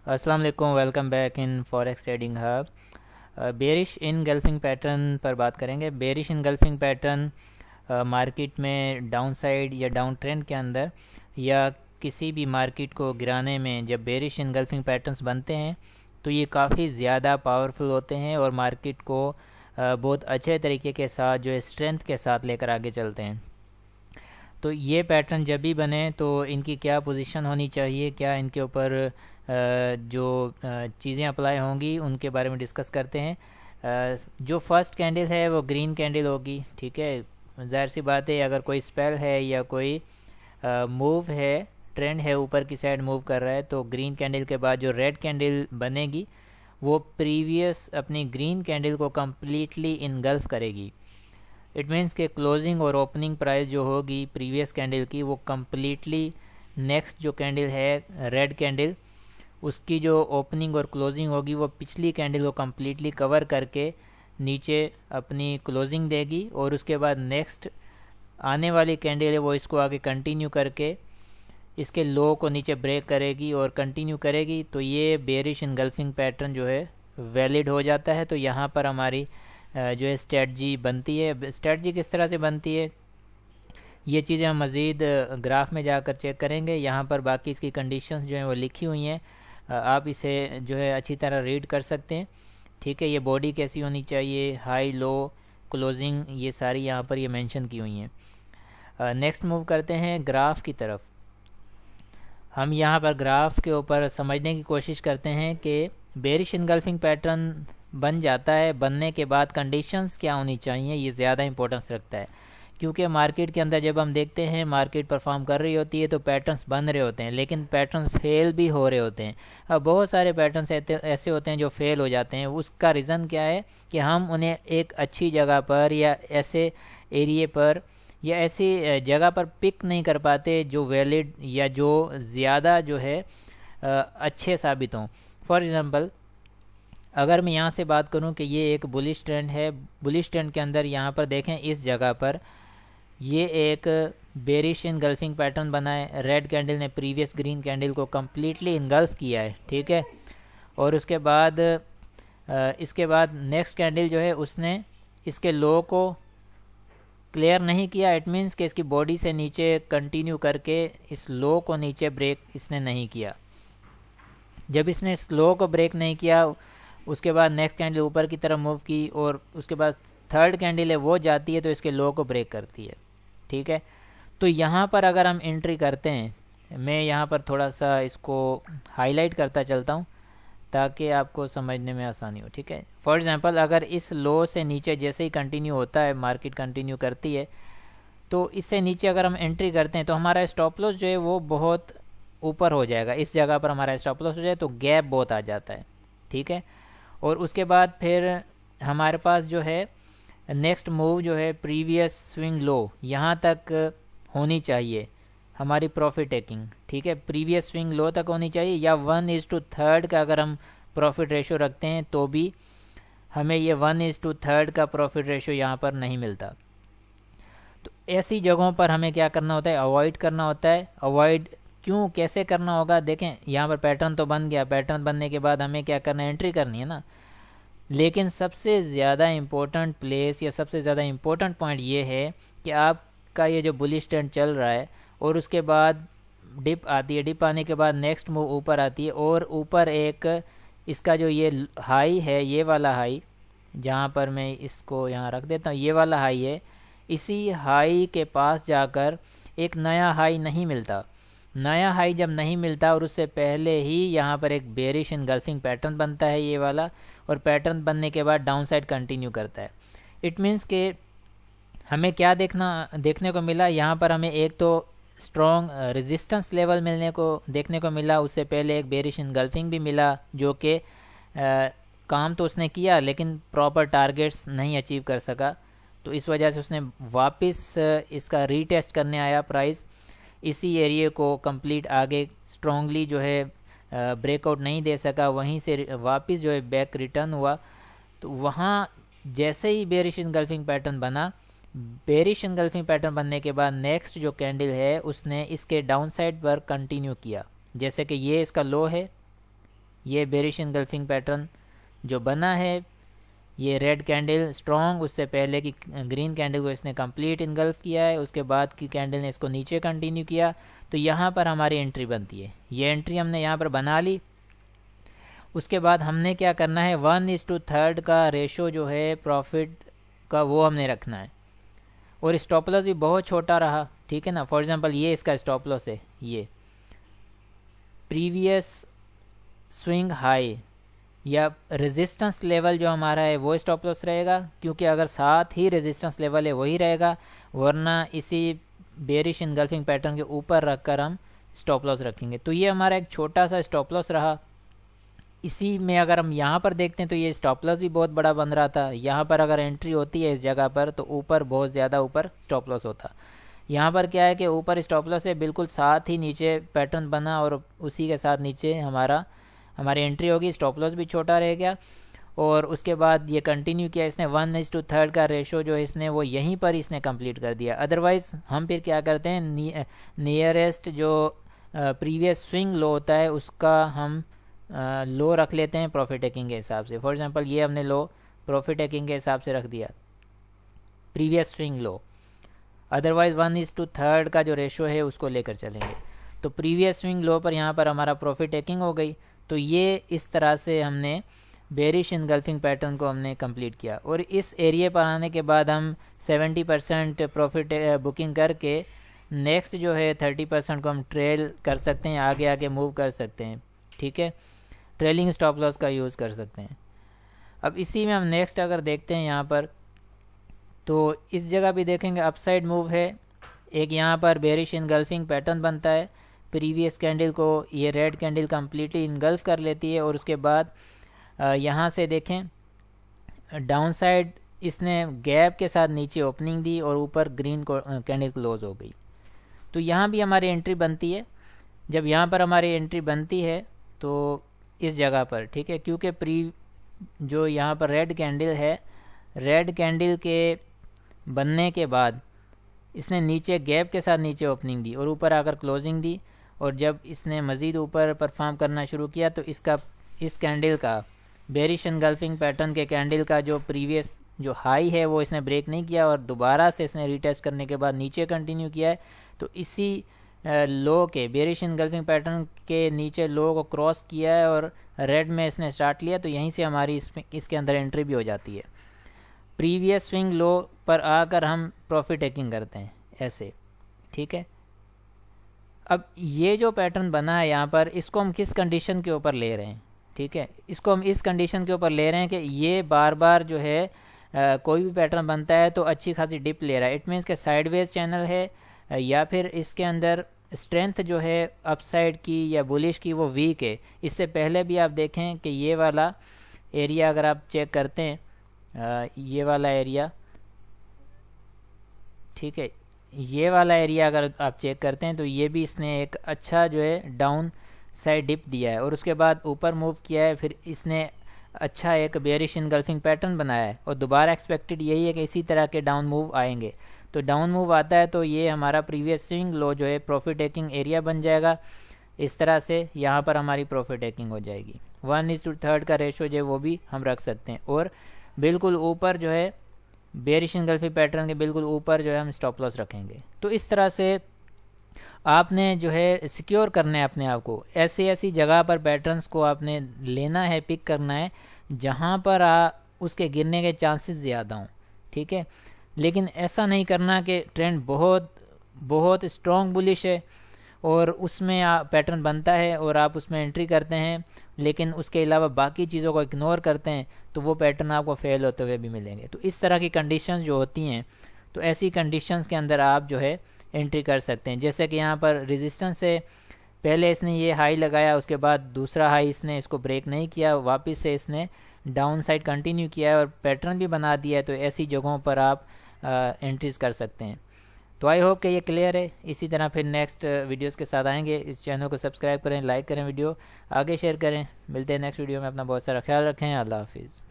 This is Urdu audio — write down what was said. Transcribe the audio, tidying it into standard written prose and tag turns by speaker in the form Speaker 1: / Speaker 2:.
Speaker 1: السلام علیکم، welcome back in forex trading hub. Bearish engulfing pattern پر بات کریں گے۔ بیرش انگلفنگ پیٹرن مارکیٹ میں ڈاؤن سائڈ یا ڈاؤن ٹرینڈ کے اندر یا کسی بھی مارکیٹ کو گرانے میں جب بیرش انگلفنگ پیٹرنز بنتے ہیں تو یہ کافی زیادہ پاورفل ہوتے ہیں اور مارکیٹ کو بہت اچھے طریقے کے ساتھ جو ہے اسٹرینتھ کے ساتھ لے کر آگے چلتے ہیں۔ تو یہ پیٹرن جب بھی بنے تو ان کی کیا پوزیشن ہونی چاہیے، کیا ان کے اوپر جو چیزیں اپلائی ہوں گی ان کے بارے میں ڈسکس کرتے ہیں۔ جو فرسٹ کینڈل ہے وہ گرین کینڈل ہوگی، ٹھیک ہے۔ ظاہر سی بات ہے اگر کوئی اسپیل ہے یا کوئی موو ہے، ٹرینڈ ہے اوپر کی سائڈ موو کر رہا ہے، تو گرین کینڈل کے بعد جو ریڈ کینڈل بنے گی وہ پریویس اپنی گرین کینڈل کو کمپلیٹلی انگلف کرے گی۔ اٹ مینس کہ کلوزنگ اور اوپننگ پرائس جو ہوگی پریویس کینڈل کی وہ کمپلیٹلی نیکسٹ جو کینڈل ہے ریڈ کینڈل، اس کی جو اوپننگ اور کلوزنگ ہوگی وہ پچھلی کینڈل کو کمپلیٹلی کور کر کے نیچے اپنی کلوزنگ دے گی، اور اس کے بعد نیکسٹ آنے والی کینڈل ہے وہ اس کو آگے کنٹینیو کر کے اس کے لو کو نیچے بریک کرے گی اور کنٹینیو کرے گی، تو یہ بیرش انگلفنگ پیٹرن جو ہے ویلڈ ہو جاتا ہے۔ تو یہاں پر ہماری جو ہے اسٹریٹجی بنتی ہے۔ اسٹریٹجی کس طرح سے بنتی ہے یہ چیزیں ہم مزید گراف میں جا کر چیک کریں گے۔ یہاں پر باقی اس کی کنڈیشنز جو ہیں وہ لکھی ہوئی ہیں، آپ اسے جو ہے اچھی طرح ریڈ کر سکتے ہیں، ٹھیک ہے۔ یہ باڈی کیسی ہونی چاہیے، ہائی لو کلوزنگ، یہ ساری یہاں پر یہ مینشن کی ہوئی ہیں۔ نیکسٹ موو کرتے ہیں گراف کی طرف۔ ہم یہاں پر گراف کے اوپر سمجھنے کی کوشش کرتے ہیں کہ بیرش انگلفنگ پیٹرن بن جاتا ہے، بننے کے بعد کنڈیشنز کیا ہونی چاہیے، یہ زیادہ امپورٹنس رکھتا ہے، کیونکہ مارکیٹ کے اندر جب ہم دیکھتے ہیں مارکیٹ پرفارم کر رہی ہوتی ہے تو پیٹرنز بن رہے ہوتے ہیں، لیکن پیٹرنز فیل بھی ہو رہے ہوتے ہیں۔ اب بہت سارے پیٹرنز ایسے ہوتے ہیں جو فیل ہو جاتے ہیں، اس کا ریزن کیا ہے کہ ہم انہیں ایک اچھی جگہ پر یا ایسے ایریے پر یا ایسی جگہ پر پک نہیں کر پاتے جو ویلڈ یا جو زیادہ جو ہے اچھے ثابت ہوں۔ فار ایگزامپل اگر میں یہاں سے بات کروں کہ یہ ایک بلش ٹرینڈ ہے، بلش ٹرینڈ کے اندر یہاں پر دیکھیں اس جگہ پر یہ ایک بیرش انگلفنگ پیٹرن بنا ہے، ریڈ کینڈل نے پریویس گرین کینڈل کو کمپلیٹلی انگلف کیا ہے، ٹھیک ہے۔ اور اس کے بعد نیکسٹ کینڈل جو ہے اس نے اس کے لو کو کلیئر نہیں کیا، اٹ مینس کہ اس کی باڈی سے نیچے کنٹینیو کر کے اس لو کو نیچے بریک اس نے نہیں کیا۔ جب اس نے اس لو کو بریک نہیں کیا اس کے بعد نیکسٹ کینڈل اوپر کی طرف موو کی، اور اس کے بعد تھرڈ کینڈل ہے وہ جاتی ہے تو اس کے لو کو بریک کرتی ہے، ٹھیک ہے۔ تو یہاں پر اگر ہم انٹری کرتے ہیں، میں یہاں پر تھوڑا سا اس کو ہائی لائٹ کرتا چلتا ہوں تاکہ آپ کو سمجھنے میں آسانی ہو، ٹھیک ہے۔ فار ایگزامپل اگر اس لو سے نیچے جیسے ہی کنٹینیو ہوتا ہے، مارکیٹ کنٹینیو کرتی ہے، تو اس سے نیچے اگر ہم انٹری کرتے ہیں تو ہمارا اسٹاپ لاس جو ہے وہ بہت اوپر ہو جائے گا۔ اس جگہ پر ہمارا اسٹاپ لاس ہو جائے تو گیپ بہت آ جاتا ہے، ٹھیک ہے۔ اور اس کے بعد پھر ہمارے پاس جو ہے نیکسٹ موو جو ہے پریویس سوئنگ لو یہاں تک ہونی چاہیے ہماری پروفٹ ٹیکنگ، ٹھیک ہے۔ پریویس سوئنگ لو تک ہونی چاہیے، یا 1:3 کا اگر ہم پروفٹ ریشو رکھتے ہیں تو بھی ہمیں یہ 1:3 کا پروفٹ ریشو یہاں پر نہیں ملتا۔ تو ایسی جگہوں پر ہمیں کیا کرنا ہوتا ہے، اوائڈ کرنا ہوتا ہے۔ اوائڈ کیوں، کیسے کرنا ہوگا، دیکھیں یہاں پر پیٹرن تو بن گیا، پیٹرن بننے کے بعد ہمیں کیا کرنا ہے، انٹری کرنی ہے نا۔ لیکن سب سے زیادہ امپورٹنٹ پلیس یا سب سے زیادہ امپورٹنٹ پوائنٹ یہ ہے کہ آپ کا یہ جو بلش ٹرینڈ چل رہا ہے اور اس کے بعد ڈپ آتی ہے، ڈپ آنے کے بعد نیکسٹ موو اوپر آتی ہے، اور اوپر ایک اس کا جو یہ ہائی ہے، یہ والا ہائی جہاں پر میں اس کو یہاں رکھ دیتا ہوں، یہ والا ہائی ہے، اسی ہائی کے پاس جا کر ایک نیا ہائی نہیں ملتا۔ نیا ہائی جب نہیں ملتا اور اس سے پہلے ہی یہاں پر ایک بیرش انگلفنگ پیٹرن بنتا ہے یہ والا، اور پیٹرن بننے کے بعد ڈاؤن سائڈ کنٹینیو کرتا ہے۔ اٹ مینس کہ ہمیں کیا دیکھنے کو ملا، یہاں پر ہمیں ایک تو اسٹرانگ ریزسٹنس لیول دیکھنے کو ملا، اس سے پہلے ایک بیرش انگلفنگ بھی ملا جو کہ کام تو اس نے کیا لیکن پراپر ٹارگیٹس نہیں اچیو کر سکا، تو اس وجہ سے اس نے واپس اس کا ری ٹیسٹ کرنے آیا پرائس، اسی ایریے کو کمپلیٹ آگے اسٹرانگلی جو ہے بریک آؤٹ نہیں دے سکا، وہیں سے واپس جو ہے بیک ریٹرن ہوا۔ تو وہاں جیسے ہی بیرش انگلفنگ پیٹرن بنا، بیرش انگلفنگ پیٹرن بننے کے بعد نیکسٹ جو کینڈل ہے اس نے اس کے ڈاؤن سائڈ پر کنٹینیو کیا، جیسے کہ یہ اس کا لو ہے، یہ بیرش انگلفنگ پیٹرن جو بنا ہے، یہ ریڈ کینڈل اسٹرانگ، اس سے پہلے کی گرین کینڈل کو اس نے کمپلیٹ انگلف کیا ہے، اس کے بعد کی کینڈل نے اس کو نیچے کنٹینیو کیا، تو یہاں پر ہماری انٹری بنتی ہے۔ یہ انٹری ہم نے یہاں پر بنا لی۔ اس کے بعد ہم نے کیا کرنا ہے، 1:3 کا ریشو جو ہے پروفٹ کا وہ ہم نے رکھنا ہے، اور اسٹاپ لاس بھی بہت چھوٹا رہا، ٹھیک ہے نا۔ فار ایگزامپل یہ اس کا اسٹاپ لاس ہے، یہ پریویس سوئنگ ہائی یا ریزسٹنس لیول جو ہمارا ہے وہ اسٹاپ لاس رہے گا، کیونکہ اگر ساتھ ہی ریزسٹنس لیول ہے وہی رہے گا، ورنہ اسی بیرش انگلفنگ پیٹرن کے اوپر رکھ کر ہم اسٹاپ لاس رکھیں گے۔ تو یہ ہمارا ایک چھوٹا سا اسٹاپ لاس رہا۔ اسی میں اگر ہم یہاں پر دیکھتے ہیں تو یہ اسٹاپ لاس بھی بہت بڑا بن رہا تھا، یہاں پر اگر انٹری ہوتی ہے اس جگہ پر تو اوپر بہت زیادہ اوپر اسٹاپ لاس ہوتا۔ یہاں پر کیا ہے کہ اوپر اسٹاپ لاس ہے، بالکل ساتھ ہی نیچے پیٹرن بنا اور اسی کے ساتھ نیچے ہماری انٹری ہوگی، اسٹاپ لاس بھی چھوٹا رہ گیا۔ اور اس کے بعد یہ کنٹینیو کیا اس نے 1:3 کا ریشو جو اس نے وہ یہیں پر اس نے کمپلیٹ کر دیا۔ ادروائز ہم پھر کیا کرتے ہیں، نیئرسٹ جو پریویس سوئنگ لو ہوتا ہے اس کا ہم لو رکھ لیتے ہیں پروفٹ ٹیکنگ کے حساب سے۔ فار ایگزامپل یہ ہم نے لو پروفٹ ٹیکنگ کے حساب سے رکھ دیا، پریویس سوئنگ لو۔ ادروائز 1:3 کا جو ریشو ہے اس کو لے کر چلیں گے، تو پریویس سوئنگ لو پر یہاں پر ہمارا پروفٹ ٹیکنگ ہو گئی۔ تو یہ اس طرح سے ہم نے بیرش انگلفنگ پیٹرن کو ہم نے کمپلیٹ کیا، اور اس ایریے پر آنے کے بعد ہم 70% پروفٹ بکنگ کر کے نیکسٹ جو ہے 30% کو ہم ٹریل کر سکتے ہیں، آگے آگے موو کر سکتے ہیں، ٹھیک ہے، ٹریلنگ اسٹاپ لاس کا یوز کر سکتے ہیں۔ اب اسی میں ہم نیکسٹ اگر دیکھتے ہیں یہاں پر، تو اس جگہ بھی دیکھیں گے اپ سائڈ موو ہے، ایک یہاں پر بیرش انگلفنگ پیٹرن بنتا ہے، پریویس کینڈل کو یہ ریڈ کینڈل کمپلیٹلی انگلف کر لیتی ہے، اور اس کے بعد یہاں سے دیکھیں ڈاؤن سائڈ اس نے گیپ کے ساتھ نیچے اوپننگ دی اور اوپر گرین کینڈل کلوز ہو گئی۔ تو یہاں بھی ہماری انٹری بنتی ہے۔ جب یہاں پر ہماری انٹری بنتی ہے تو اس جگہ پر، ٹھیک ہے، کیونکہ جو یہاں پر ریڈ کینڈل ہے، ریڈ کینڈل کے بننے کے بعد اس نے نیچے گیپ کے ساتھ نیچے اوپننگ دی اور اوپر آ کر کلوزنگ دی، اور جب اس نے مزید اوپر پرفارم کرنا شروع کیا تو اس کینڈل کا بیرش انگلفنگ پیٹرن کے کینڈل کا جو پریویس جو ہائی ہے وہ اس نے بریک نہیں کیا، اور دوبارہ سے اس نے ریٹیسٹ کرنے کے بعد نیچے کنٹینیو کیا ہے۔ تو اسی لو کے بیرش انگلفنگ پیٹرن کے نیچے لو کو کراس کیا ہے اور ریڈ میں اس نے سٹارٹ لیا، تو یہیں سے ہماری اس کے اندر انٹری بھی ہو جاتی ہے۔ پریویس سوئنگ لو پر آ کر ہم پروفٹ ٹیکنگ کرتے ہیں ایسے، ٹھیک ہے۔ اب یہ جو پیٹرن بنا ہے یہاں پر، اس کو ہم کس کنڈیشن کے اوپر لے رہے ہیں، ٹھیک ہے، اس کو ہم اس کنڈیشن کے اوپر لے رہے ہیں کہ یہ بار بار جو ہے کوئی بھی پیٹرن بنتا ہے تو اچھی خاصی ڈپ لے رہا ہے، اٹ مینس کہ سائیڈ ویز چینل ہے، یا پھر اس کے اندر اسٹرینتھ جو ہے اپ سائڈ کی یا بولش کی وہ ویک ہے۔ اس سے پہلے بھی آپ دیکھیں کہ یہ والا ایریا اگر آپ چیک کرتے ہیں، یہ والا ایریا، ٹھیک ہے، یہ والا ایریا اگر آپ چیک کرتے ہیں تو یہ بھی اس نے ایک اچھا جو ہے ڈاؤن سائڈ ڈپ دیا ہے، اور اس کے بعد اوپر موو کیا ہے، پھر اس نے اچھا ایک بیرش انگلفنگ پیٹرن بنایا ہے، اور دوبارہ ایکسپیکٹڈ یہی ہے کہ اسی طرح کے ڈاؤن موو آئیں گے۔ تو ڈاؤن موو آتا ہے تو یہ ہمارا پریویس سوئنگ لو جو ہے پروفٹ ٹیکنگ ایریا بن جائے گا، اس طرح سے یہاں پر ہماری پروفٹ ٹیکنگ ہو جائے گی۔ 1:3 کا ریشو جو ہے وہ بھی ہم رکھ سکتے ہیں، اور بالکل اوپر جو ہے بیرش انگلفنگ پیٹرن کے بالکل اوپر جو ہے ہم اسٹاپ لاس رکھیں گے۔ تو اس طرح سے آپ نے جو ہے سیکیور کرنا ہے اپنے آپ کو، ایسی جگہ پر پیٹرنز کو آپ نے لینا ہے، پک کرنا ہے جہاں پر اس کے گرنے کے چانسز زیادہ ہوں، ٹھیک ہے۔ لیکن ایسا نہیں کرنا کہ ٹرینڈ بہت اسٹرانگ بلش ہے اور اس میں پیٹرن بنتا ہے اور آپ اس میں انٹری کرتے ہیں، لیکن اس کے علاوہ باقی چیزوں کو اگنور کرتے ہیں، تو وہ پیٹرن آپ کو فیل ہوتے ہوئے بھی ملیں گے۔ تو اس طرح کی کنڈیشنز جو ہوتی ہیں، تو ایسی کنڈیشنز کے اندر آپ جو ہے انٹری کر سکتے ہیں۔ جیسے کہ یہاں پر ریزسٹنس سے پہلے اس نے یہ ہائی لگایا، اس کے بعد دوسرا ہائی اس نے اس کو بریک نہیں کیا، واپس سے اس نے ڈاؤن سائڈ کنٹینیو کیا ہے اور پیٹرن بھی بنا دیا ہے، تو ایسی جگہوں پر آپ انٹریز کر سکتے ہیں۔ تو آئی ہوپ کہ یہ کلیئر ہے۔ اسی طرح پھر نیکسٹ ویڈیوز کے ساتھ آئیں گے۔ اس چینل کو سبسکرائب کریں، لائک کریں، ویڈیو آگے شیئر کریں۔ ملتے ہیں نیکسٹ ویڈیو میں، اپنا بہت سارا خیال رکھیں۔ اللہ حافظ۔